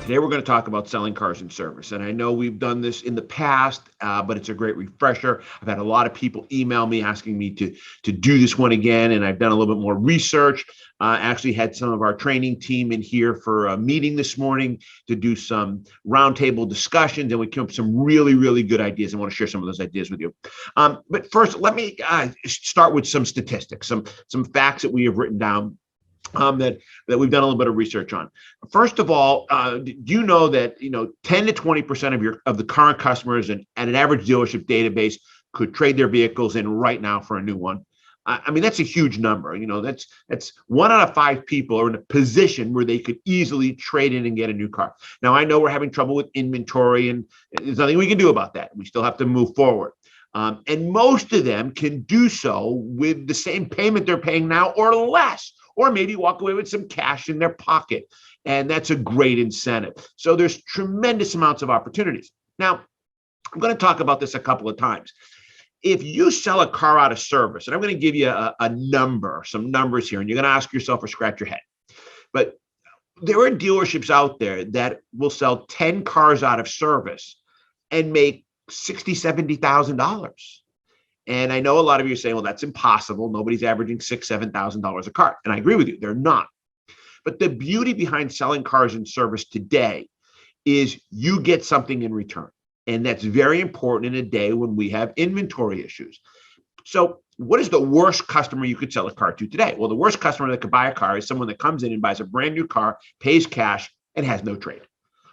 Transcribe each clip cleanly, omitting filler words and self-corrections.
Today, we're going to talk about selling cars and service. And I know we've done this in the past, but it's a great refresher. I've had a lot of people email me asking me to do this one again. And I've done a little bit more research. Actually had some of our training team in here for a meeting this morning to do some roundtable discussions. And we came up with some really, really good ideas. I want to share some of those ideas with you. But first, let me start with some statistics, some facts that we have written down. That we've done a little bit of research on. First of all, do you know that 10 to 20% of the current customers at an average dealership database could trade their vehicles in right now for a new one? I mean, that's a huge number. That's 1 out of 5 people are in a position where they could easily trade in and get a new car. Now, I know we're having trouble with inventory, and there's nothing we can do about that. We still have to move forward. And most of them can do so with the same payment they're paying now or less, or maybe walk away with some cash in their pocket. And that's a great incentive. So there's tremendous amounts of opportunities. Now, I'm going to talk about this a couple of times. If you sell a car out of service, and I'm going to give you some numbers here, and you're going to ask yourself or scratch your head. But there are dealerships out there that will sell 10 cars out of service and make $60,000, $70,000. And I know a lot of you are saying, well, that's impossible. Nobody's averaging $6,000, $7,000 a car. And I agree with you, they're not. But the beauty behind selling cars and service today is you get something in return. And that's very important in a day when we have inventory issues. So what is the worst customer you could sell a car to today? Well, the worst customer that could buy a car is someone that comes in and buys a brand new car, pays cash, and has no trade.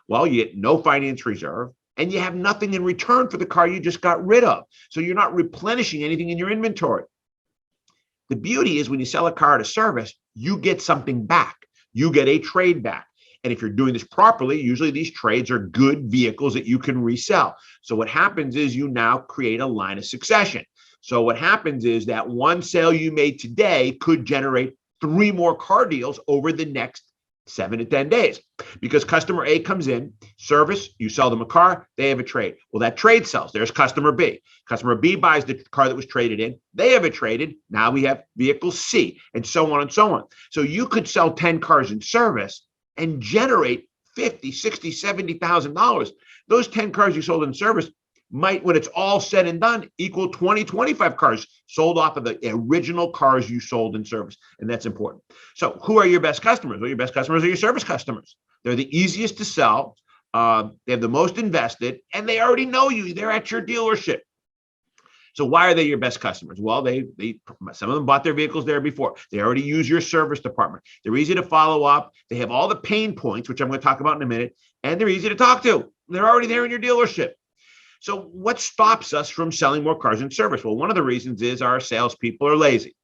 Well, you get no finance reserve, and you have nothing in return for the car you just got rid of. So you're not replenishing anything in your inventory. The beauty is when you sell a car at a service, you get something back. You get a trade back. And if you're doing this properly, usually these trades are good vehicles that you can resell. So what happens is you now create a line of succession. So what happens is that one sale you made today could generate 3 more car deals over the next 7 to 10 days, because customer A comes in, service, you sell them a car, they have a trade. Well, that trade sells. There's customer B. Customer B buys the car that was traded in. They have it traded. Now we have vehicle C, and so on and so on. So you could sell 10 cars in service and generate $50,000, $60,000, $70,000. Those 10 cars you sold in service might, when it's all said and done, equal 20, 25 cars sold off of the original cars you sold in service. And that's important. So who are your best customers? Well, your best customers are your service customers. They're the easiest to sell. They have the most invested, and they already know you. They're at your dealership. So why are they your best customers? Well, some of them bought their vehicles there before. They already use your service department. They're easy to follow up. They have all the pain points, which I'm going to talk about in a minute, and they're easy to talk to. They're already there in your dealership. So what stops us from selling more cars in service? Well, one of the reasons is our salespeople are lazy.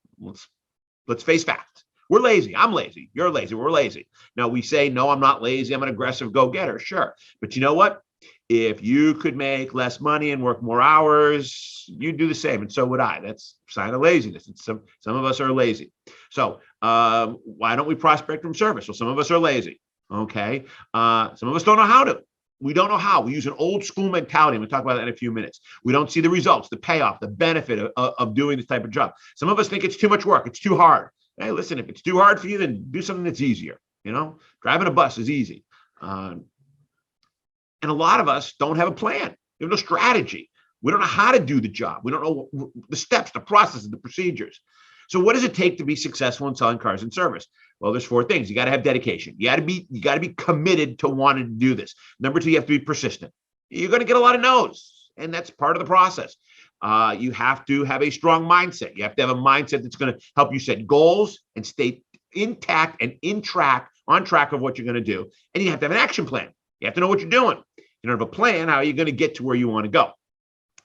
Let's face facts. We're lazy. I'm lazy. You're lazy. We're lazy. Now we say, no, I'm not lazy. I'm an aggressive go-getter. Sure. But you know what? If you could make less money and work more hours, you'd do the same. And so would I. That's a sign of laziness. And some of us are lazy. So why don't we prospect from service? Well, some of us are lazy. Okay. Some of us don't know how to. We don't know how. We use an old school mentality. I'm going to talk about that in a few minutes. We don't see the results, the payoff, the benefit of doing this type of job. Some of us think it's too much work. It's too hard. Hey, listen, if it's too hard for you, then do something that's easier. Driving a bus is easy. And a lot of us don't have a plan. We have no strategy. We don't know how to do the job. We don't know the steps, the processes, the procedures. So what does it take to be successful in selling cars and service? Well, there's 4 things. You got to have dedication. You got to be committed to wanting to do this. Number 2, you have to be persistent. You're going to get a lot of no's, and that's part of the process. You have to have a strong mindset. You have to have a mindset that's going to help you set goals and stay intact and on track of what you're going to do. And you have to have an action plan. You have to know what you're doing. You don't have a plan. How are you going to get to where you want to go?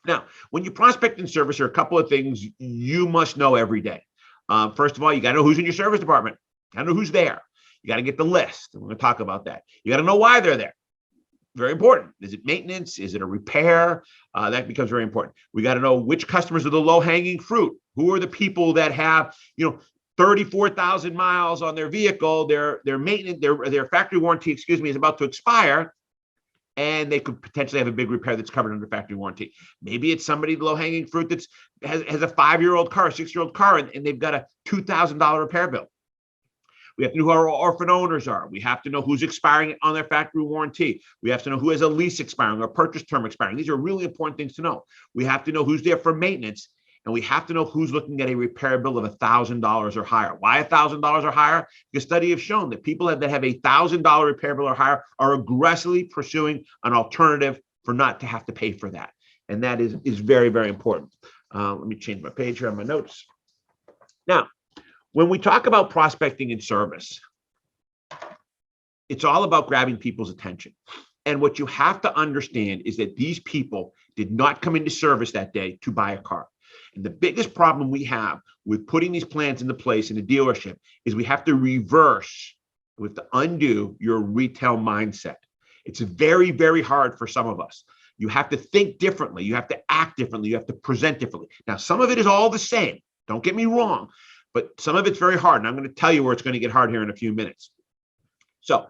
Now, when you prospect in service, there are a couple of things you must know every day. First of all, you got to know who's in your service department. You got to know who's there. You got to get the list. We're going to talk about that. You got to know why they're there. Very important. Is it maintenance? Is it a repair? That becomes very important. We got to know which customers are the low-hanging fruit. Who are the people that have, 34,000 miles on their vehicle? Their maintenance, their factory warranty, is about to expire, and they could potentially have a big repair that's covered under factory warranty. Maybe it's somebody low-hanging fruit that has a 5-year-old car, a 6-year-old car, and they've got a $2,000 repair bill. We have to know who our orphan owners are. We have to know who's expiring on their factory warranty. We have to know who has a lease expiring or purchase term expiring. These are really important things to know. We have to know who's there for maintenance. And we have to know who's looking at a repair bill of $1,000 or higher. Why $1,000 or higher? Because studies have shown that people that have a $1,000 repair bill or higher are aggressively pursuing an alternative for not to have to pay for that. And that is very, very important. Let me change my page here on my notes. Now, when we talk about prospecting and service, it's all about grabbing people's attention. And what you have to understand is that these people did not come into service that day to buy a car. And the biggest problem we have with putting these plans into place in a dealership is we have to undo your retail mindset. It's very, very hard for some of us. You have to think differently. You have to act differently. You have to present differently. Now, some of it is all the same. Don't get me wrong, but some of it's very hard. And I'm going to tell you where it's going to get hard here in a few minutes. So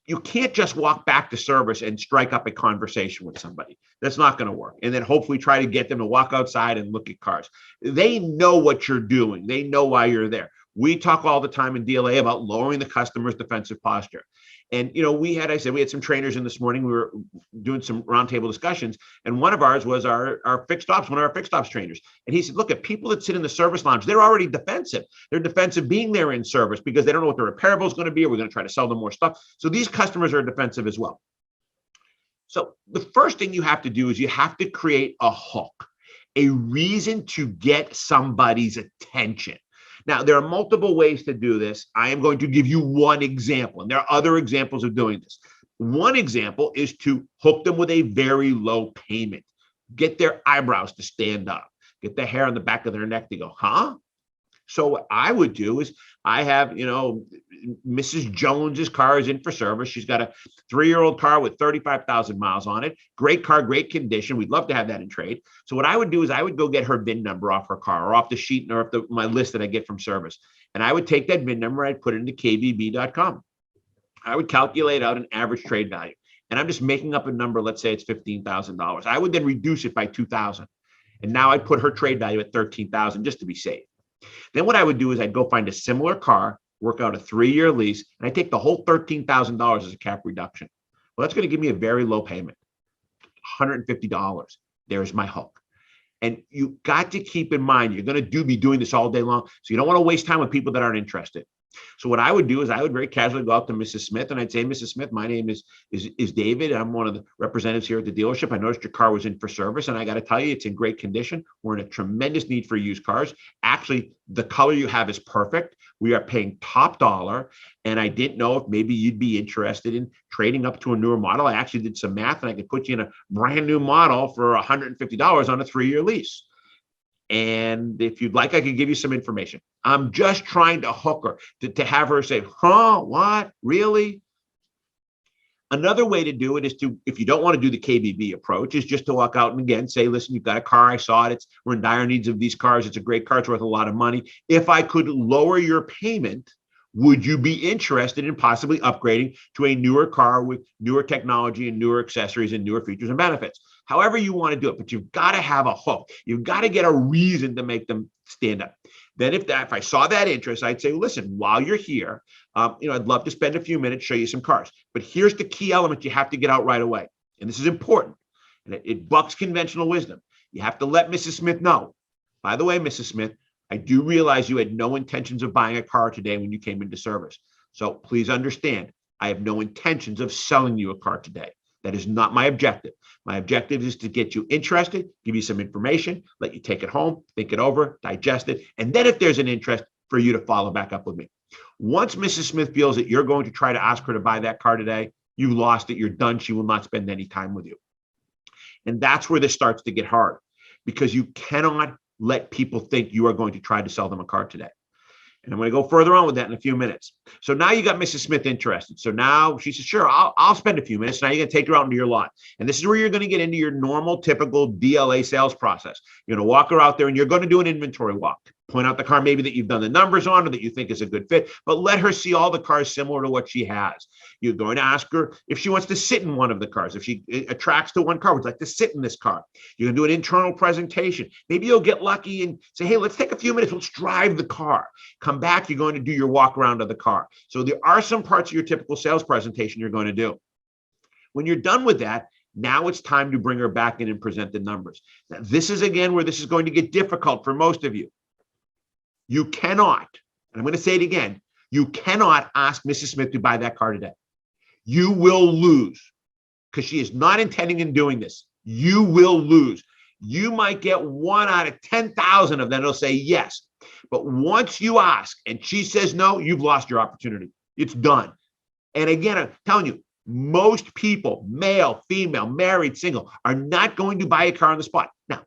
you can't just walk back to service and strike up a conversation with somebody. That's not going to work. And then hopefully try to get them to walk outside and look at cars. They know what you're doing. They know why you're there. We talk all the time in DLA about lowering the customer's defensive posture. And, we had some trainers in this morning. We were doing some roundtable discussions. And one of ours was one of our fixed ops trainers. And he said, look, at people that sit in the service lounge, they're already defensive. They're defensive being there in service because they don't know what the repairable is going to be, or we're going to try to sell them more stuff. So these customers are defensive as well. So the first thing you have to do is you have to create a hook, a reason to get somebody's attention. Now, there are multiple ways to do this. I am going to give you one example, and there are other examples of doing this. One example is to hook them with a very low payment. Get their eyebrows to stand up. Get the hair on the back of their neck to go, huh? So what I would do is I have, Mrs. Jones's car is in for service. She's got a 3-year-old car with 35,000 miles on it. Great car, great condition. We'd love to have that in trade. So what I would do is I would go get her VIN number off her car or off the sheet or off my list that I get from service. And I would take that VIN number, I'd put it into kvb.com. I would calculate out an average trade value. And I'm just making up a number. Let's say it's $15,000. I would then reduce it by $2,000. And now I'd put her trade value at $13,000 just to be safe. Then what I would do is I'd go find a similar car, work out a 3-year lease, and I take the whole $13,000 as a cap reduction. Well, that's going to give me a very low payment, $150. There's my hook. And you got to keep in mind, you're going to be doing this all day long. So you don't want to waste time with people that aren't interested. So what I would do is I would very casually go up to Mrs. Smith and I'd say, Mrs. Smith, my name is David. I'm one of the representatives here at the dealership. I noticed your car was in for service, and I got to tell you, it's in great condition. We're in a tremendous need for used cars. Actually, the color you have is perfect. We are paying top dollar, and I didn't know if maybe you'd be interested in trading up to a newer model. I actually did some math, and I could put you in a brand new model for $150 on a 3-year lease. And if you'd like, I could give you some information. I'm just trying to hook her, to have her say, huh, what, really? Another way to do it is to, if you don't want to do the KBB approach, is just to walk out and again say, listen, you've got a car. I saw it. We're in dire needs of these cars. It's a great car. It's worth a lot of money. If I could lower your payment, would you be interested in possibly upgrading to a newer car with newer technology and newer accessories and newer features and benefits? However you want to do it, but you've got to have a hook. You've got to get a reason to make them stand up. Then if I saw that interest, I'd say, listen, while you're here, I'd love to spend a few minutes, show you some cars. But here's the key element you have to get out right away. And this is important. And it bucks conventional wisdom. You have to let Mrs. Smith know. By the way, Mrs. Smith, I do realize you had no intentions of buying a car today when you came into service. So please understand, I have no intentions of selling you a car today. That is not my objective. My objective is to get you interested, give you some information, let you take it home, think it over, digest it. And then if there's an interest, for you to follow back up with me. Once Mrs. Smith feels that you're going to try to ask her to buy that car today, you lost it, you're done. She will not spend any time with you. And that's where this starts to get hard, because you cannot let people think you are going to try to sell them a car today. And I'm going to go further on with that in a few minutes. So now you got Mrs. Smith interested. So now she says, sure, I'll spend a few minutes. Now you're going to take her out into your lot. And this is where you're going to get into your normal, typical DLA sales process. You're going to walk her out there and you're going to do an inventory walk. Point out the car maybe that you've done the numbers on or that you think is a good fit, but let her see all the cars similar to what she has. You're going to ask her if she wants to sit in one of the cars. If she attracts to one car, would like to sit in this car. You're going to do an internal presentation. Maybe you'll get lucky and say, hey, let's take a few minutes. Let's drive the car. Come back. You're going to do your walk around of the car. So there are some parts of your typical sales presentation you're going to do. When you're done with that, now it's time to bring her back in and present the numbers. Now, this is again where this is going to get difficult for most of you. You cannot, and I'm going to say it again, you cannot ask Mrs. Smith to buy that car today. You will lose because she is not intending in doing this. You will lose. You might get 1 out of 10,000 of them that'll say yes. But once you ask and she says no, you've lost your opportunity. It's done. And again, I'm telling you, most people, male, female, married, single, are not going to buy a car on the spot. Now,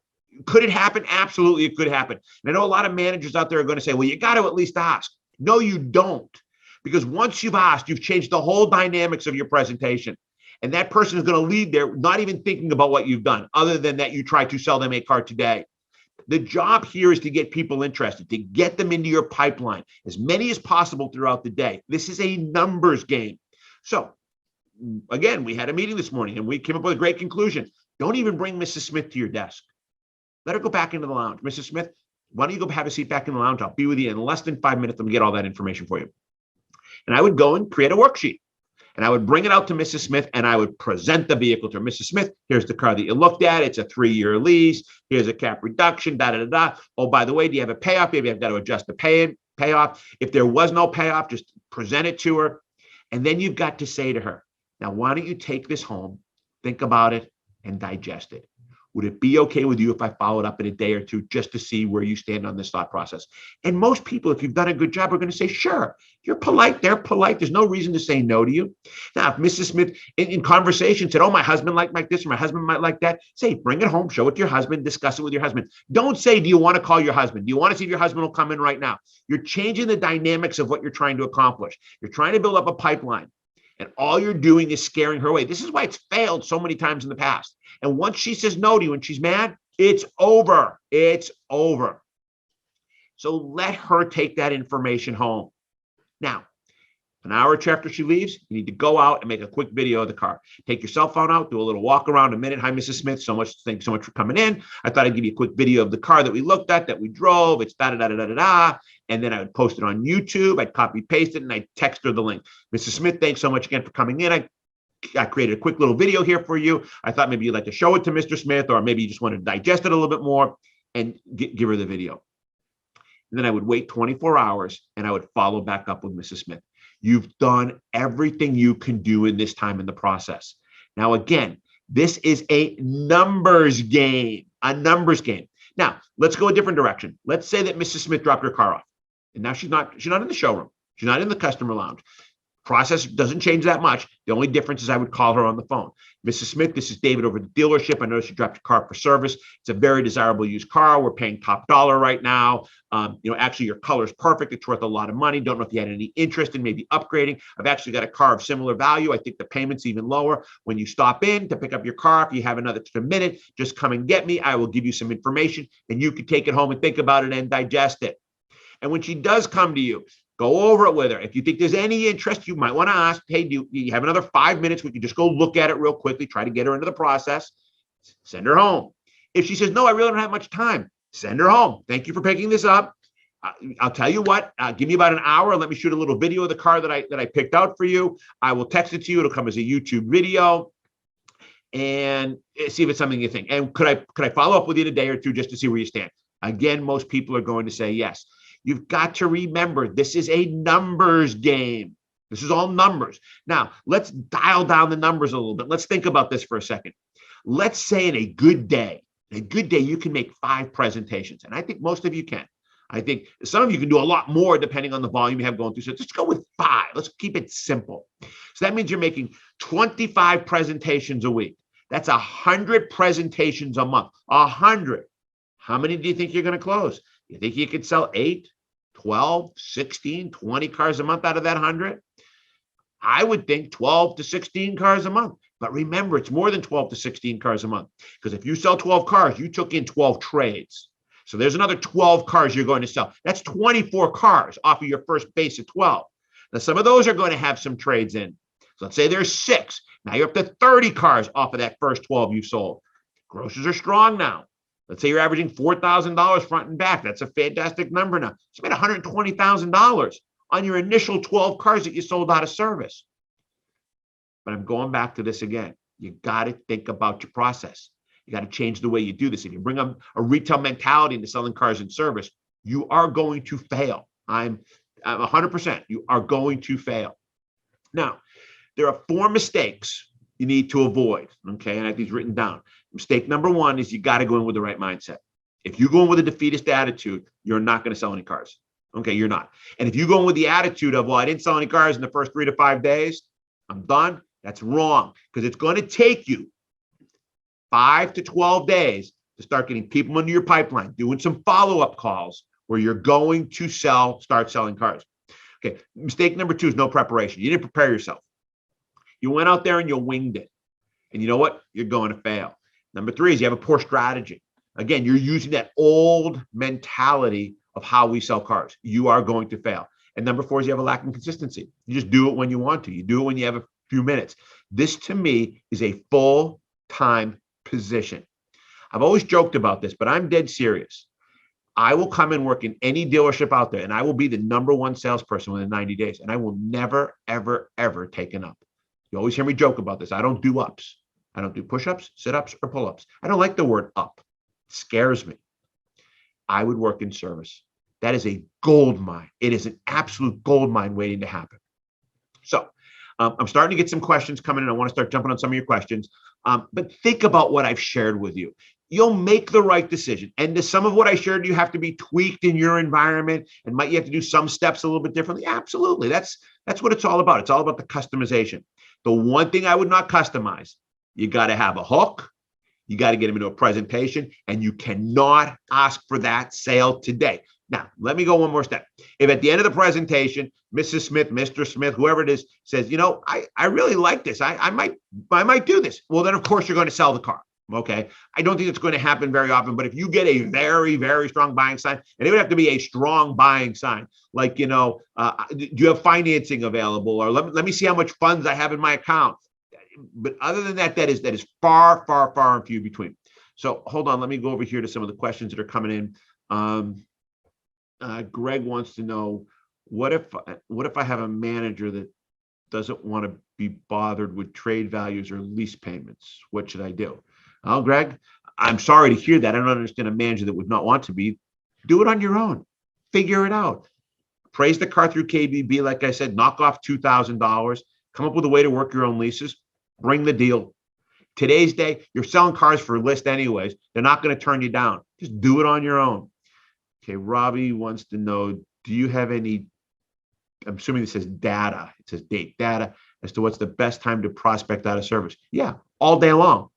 could it happen? Absolutely, it could happen. And I know a lot of managers out there are going to say, well, you got to at least ask. No, you don't. Because once you've asked, you've changed the whole dynamics of your presentation. And that person is going to leave there not even thinking about what you've done, other than that you try to sell them a car today. The job here is to get people interested, to get them into your pipeline, as many as possible throughout the day. This is a numbers game. So again, we had a meeting this morning and we came up with a great conclusion. Don't even bring Mrs. Smith to your desk. Let her go back into the lounge. Mrs. Smith, why don't you go have a seat back in the lounge? I'll be with you in less than 5 minutes. Let me get all that information for you. And I would go and create a worksheet. And I would bring it out to Mrs. Smith and I would present the vehicle to her. Mrs. Smith, here's the car that you looked at. It's a 3-year lease. Here's a cap reduction, da. Oh, by the way, do you have a payoff? Maybe I've got to adjust the payoff. If there was no payoff, just present it to her. And then you've got to say to her, now, why don't you take this home, think about it, and digest it? Would it be okay with you if I followed up in a day or two just to see where you stand on this thought process? And most people, if you've done a good job, are going to say, sure. You're polite. They're polite. There's no reason to say no to you. Now, if Mrs. Smith in conversation said, oh, my husband might like this or my husband might like that, say, bring it home, show it to your husband, discuss it with your husband. Don't say, do you want to call your husband? Do you want to see if your husband will come in right now? You're changing the dynamics of what you're trying to accomplish. You're trying to build up a pipeline. And all you're doing is scaring her away. This is why it's failed so many times in the past. And once she says no to you and she's mad, it's over. It's over. So let her take that information home. Now, an hour or two after she leaves, you need to go out and make a quick video of the car. Take your cell phone out, do a little walk around a minute. Hi, Mrs. Smith. Thanks so much for coming in. I thought I'd give you a quick video of the car that we looked at, that we drove. It's da-da-da-da-da-da. And then I would post it on YouTube. I'd copy paste it and I'd text her the link. Mrs. Smith, thanks so much again for coming in. I created a quick little video here for you. I thought maybe you'd like to show it to Mr. Smith, or maybe you just want to digest it a little bit more, and give her the video. And then I would wait 24 hours and I would follow back up with Mrs. Smith. You've done everything you can do in this time in the process. Now, again, this is a numbers game, Now, let's go a different direction. Let's say that Mrs. Smith dropped her car off and now she's not in the showroom. She's not in the customer lounge. Process doesn't change that much. The only difference is I would call her on the phone. Mrs. Smith, this is David over at the dealership. I noticed you dropped your car for service. It's a very desirable used car. We're paying top dollar right now. Actually, your color is perfect. It's worth a lot of money. Don't know if you had any interest in maybe upgrading. I've actually got a car of similar value. I think the payment's even lower. When you stop in to pick up your car, if you have another minute, just come and get me. I will give you some information and you can take it home and think about it and digest it. And when she does come to you, go over it with her. If you think there's any interest, you might want to ask, hey, do you have another 5 minutes? We can just go look at it real quickly, try to get her into the process, send her home. If she says, no, I really don't have much time, send her home. Thank you for picking this up. I'll tell you what, give me about an hour. Let me shoot a little video of the car that I picked out for you. I will text it to you. It'll come as a YouTube video and see if it's something you think. And could I follow up with you in a day or two just to see where you stand? Again, most people are going to say yes. You've got to remember, this is a numbers game. This is all numbers. Now, let's dial down the numbers a little bit. Let's think about this for a second. Let's say in a good day, you can make 5 presentations. And I think most of you can. I think some of you can do a lot more depending on the volume you have going through. So let's go with 5. Let's keep it simple. So that means you're making 25 presentations a week. That's 100 presentations a month. 100. How many do you think you're going to close? You think you could sell 8, 12, 16, 20 cars a month out of that 100? I would think 12 to 16 cars a month. But remember, it's more than 12 to 16 cars a month. Because if you sell 12 cars, you took in 12 trades. So there's another 12 cars you're going to sell. That's 24 cars off of your first base of 12. Now, some of those are going to have some trades in. So let's say there's 6. Now you're up to 30 cars off of that first 12 you sold. Grosses are strong now. Let's say you're averaging $4,000 front and back. That's a fantastic number now. You made $120,000 on your initial 12 cars that you sold out of service. But I'm going back to this again. You got to think about your process. You got to change the way you do this. If you bring a retail mentality into selling cars and service, you are going to fail. I'm 100%. You are going to fail. Now, there are 4 mistakes you need to avoid. Okay, and I have these written down. Mistake number 1 is you got to go in with the right mindset. If you go in with a defeatist attitude, you're not going to sell any cars. Okay, you're not. And if you go in with the attitude of, well, I didn't sell any cars in the first 3 to 5 days, I'm done. That's wrong, because it's going to take you 5 to 12 days to start getting people into your pipeline, doing some follow-up calls where you're going to start selling cars. Okay, mistake number 2 is no preparation. You didn't prepare yourself. You went out there and you winged it. And you know what? You're going to fail. Number 3 is you have a poor strategy. Again, you're using that old mentality of how we sell cars. You are going to fail. And number 4 is you have a lack of consistency. You just do it when you want to. You do it when you have a few minutes. This, to me, is a full-time position. I've always joked about this, but I'm dead serious. I will come and work in any dealership out there, and I will be the number 1 salesperson within 90 days, and I will never, ever, ever take an up. You always hear me joke about this. I don't do ups. I don't do push-ups, sit-ups, or pull-ups. I don't like the word up. It scares me. I would work in service. That is a gold mine. It is an absolute gold mine waiting to happen. So I'm starting to get some questions coming in. I want to start jumping on some of your questions. But think about what I've shared with you. You'll make the right decision. And to some of what I shared, you have to be tweaked in your environment, and might you have to do some steps a little bit differently? Absolutely. That's what it's all about. It's all about the customization. The one thing I would not customize, you got to have a hook. You got to get them into a presentation, and you cannot ask for that sale today. Now, let me go one more step. If at the end of the presentation, Mrs. Smith, Mr. Smith, whoever it is, says, you know, I really like this. I might do this. Well, then, of course, you're going to sell the car. Okay. I don't think it's going to happen very often, but if you get a very, very strong buying sign, and it would have to be a strong buying sign, like, you know, do you have financing available? Or let me see how much funds I have in my account. But other than that, that is far, far, far and few between. So hold on. Let me go over here to some of the questions that are coming in. Greg wants to know, what if I have a manager that doesn't want to be bothered with trade values or lease payments? What should I do? Oh, Greg, I'm sorry to hear that. I don't understand a manager that would not want to be. Do it on your own. Figure it out. Praise the car through KBB. Like I said, knock off $2,000. Come up with a way to work your own leases. Bring the deal. Today's day, you're selling cars for a list anyways. They're not going to turn you down. Just do it on your own. Okay, Robbie wants to know, do you have any, I'm assuming this says data. It says data as to what's the best time to prospect out of service. Yeah, all day long.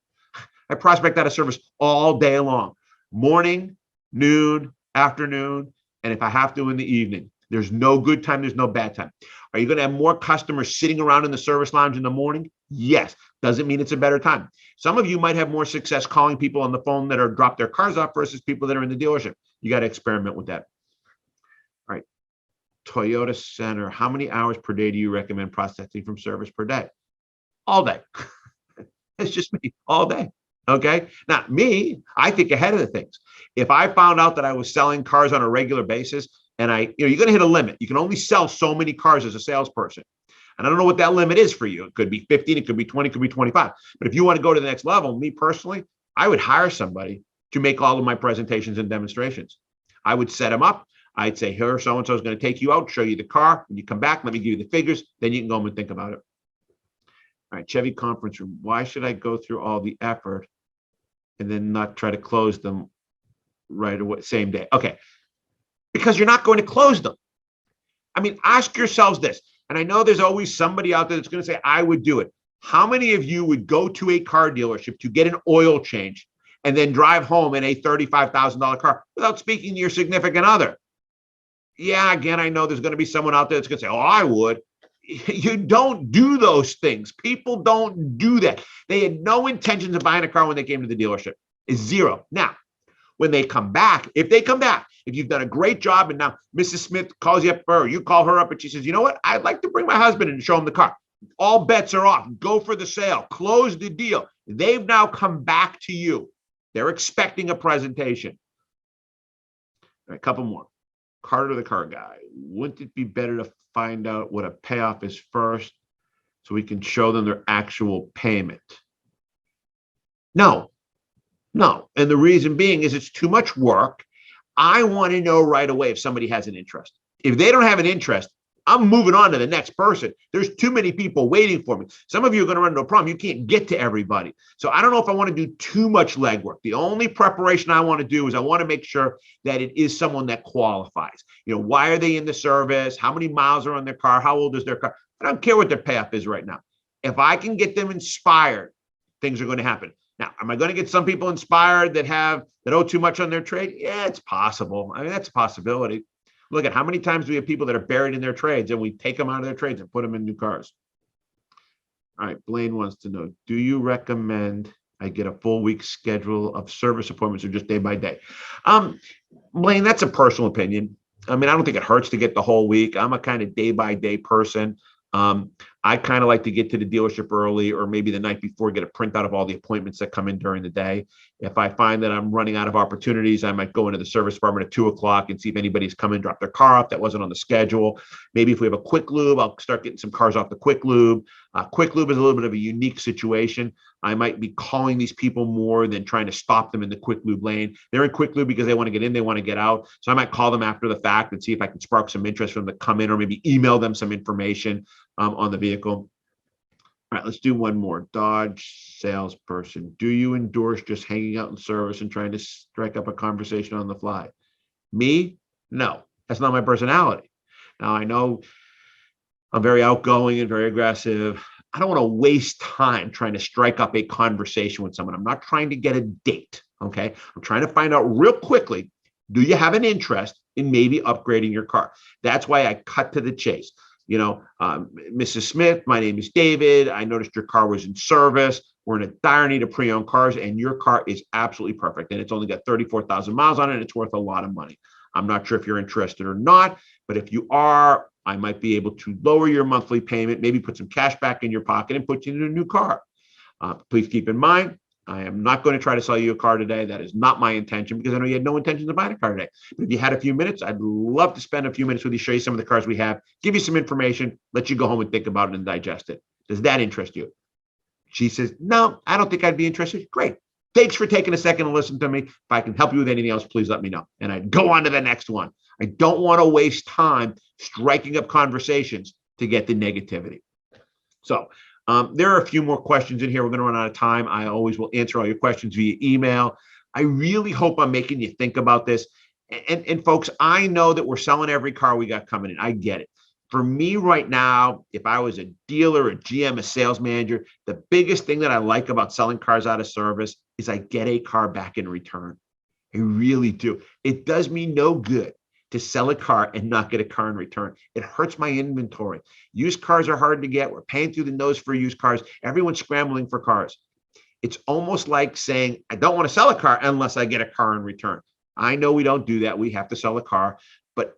I prospect out of service all day long. Morning, noon, afternoon, and if I have to, in the evening. There's no good time. There's no bad time. Are you going to have more customers sitting around in the service lounge in the morning? Yes. Doesn't mean it's a better time. Some of you might have more success calling people on the phone that are dropped their cars off versus people that are in the dealership. You got to experiment with that. All right. Toyota Center. How many hours per day do you recommend prospecting from service per day? All day. It's just me. All day. Okay. Now, me, I think ahead of the things. If I found out that I was selling cars on a regular basis, and you're going to hit a limit. You can only sell so many cars as a salesperson. And I don't know what that limit is for you. It could be 15, it could be 20, it could be 25. But if you want to go to the next level, me personally, I would hire somebody to make all of my presentations and demonstrations. I would set them up. I'd say, here, so-and-so is going to take you out, show you the car. When you come back, let me give you the figures. Then you can go home and think about it. All right, Chevy conference room. Why should I go through all the effort and then not try to close them right away, same day? Okay. Because you're not going to close them. I mean, ask yourselves this. And I know there's always somebody out there that's going to say, I would do it. How many of you would go to a car dealership to get an oil change and then drive home in a $35,000 car without speaking to your significant other? Yeah, again, I know there's going to be someone out there that's going to say, oh, I would. You don't do those things. People don't do that. They had no intentions of buying a car when they came to the dealership. It's zero. Now, when they come back, if you've done a great job and now Mrs. Smith calls you up, or you call her up and she says, you know what, I'd like to bring my husband in and show him the car. All bets are off. Go for the sale. Close the deal. They've now come back to you. They're expecting a presentation. All right, a couple more. Carter the car guy. Wouldn't it be better to find out what a payoff is first so we can show them their actual payment? No. And the reason being is it's too much work. I want to know right away if somebody has an interest. If they don't have an interest, I'm moving on to the next person. There's too many people waiting for me. Some of you are going to run into a problem. You can't get to everybody. So I don't know if I want to do too much legwork. The only preparation I want to do is I want to make sure that it is someone that qualifies. Why are they in the service? How many miles are on their car? How old is their car? I don't care what their payoff is right now. If I can get them inspired, things are going to happen. Now, am I going to get some people inspired that owe too much on their trade? Yeah, it's possible. I mean, that's a possibility. Look at how many times we have people that are buried in their trades and we take them out of their trades and put them in new cars. All right, Blaine wants to know, do you recommend I get a full week schedule of service appointments or just day by day? Blaine, that's a personal opinion. I mean, I don't think it hurts to get the whole week. I'm a kind of day by day person. I kind of like to get to the dealership early or maybe the night before, get a printout of all the appointments that come in during the day. If I find that I'm running out of opportunities, I might go into the service department at 2:00 and see if anybody's come in, drop their car off that wasn't on the schedule. Maybe if we have a quick lube, I'll start getting some cars off the quick lube. Quick lube is a little bit of a unique situation. I might be calling these people more than trying to stop them in the quick lube lane. They're in quick lube because they want to get in, they want to get out. So I might call them after the fact and see if I can spark some interest for them to come in, or maybe email them some information on the vehicle. All right, let's do one more. Dodge salesperson. Do you endorse just hanging out in service and trying to strike up a conversation on the fly? Me? No, that's not my personality. Now, I know I'm very outgoing and very aggressive. I don't want to waste time trying to strike up a conversation with someone. I'm not trying to get a date, okay? I'm trying to find out real quickly, do you have an interest in maybe upgrading your car? That's why I cut to the chase. Mrs. Smith, my name is David. I noticed your car was in service. We're in a dire need of pre-owned cars, and your car is absolutely perfect. And it's only got 34,000 miles on it, and it's worth a lot of money. I'm not sure if you're interested or not, but if you are, I might be able to lower your monthly payment, maybe put some cash back in your pocket and put you in a new car. Please keep in mind, I am not going to try to sell you a car today. That is not my intention, because I know you had no intention of buying a car today. But if you had a few minutes, I'd love to spend a few minutes with you, show you some of the cars we have, give you some information, let you go home and think about it and digest it. Does that interest you? She says, no, I don't think I'd be interested. Great. Thanks for taking a second to listen to me. If I can help you with anything else, please let me know. And I'd go on to the next one. I don't want to waste time striking up conversations to get the negativity. So there are a few more questions in here. We're going to run out of time. I always will answer all your questions via email. I really hope I'm making you think about this. And folks, I know that we're selling every car we got coming in. I get it. For me right now, if I was a dealer, a GM, a sales manager, the biggest thing that I like about selling cars out of service is I get a car back in return. I really do. It does me no good to sell a car and not get a car in return. It hurts my inventory. Used cars are hard to get. We're paying through the nose for used cars. Everyone's scrambling for cars. It's almost like saying, I don't want to sell a car unless I get a car in return. I know we don't do that. We have to sell a car. But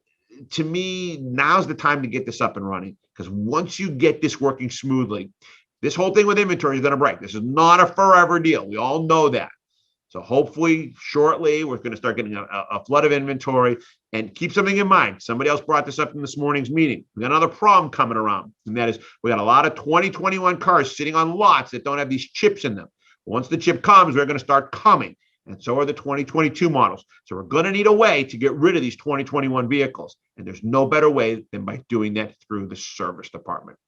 to me, now's the time to get this up and running, because once you get this working smoothly, this whole thing with inventory is going to break. This is not a forever deal. We all know that. So hopefully shortly, we're going to start getting a flood of inventory. And keep something in mind. Somebody else brought this up in this morning's meeting. We got another problem coming around, and that is we got a lot of 2021 cars sitting on lots that don't have these chips in them. Once the chip comes, they're going to start coming. And so are the 2022 models. So we're going to need a way to get rid of these 2021 vehicles. And there's no better way than by doing that through the service department.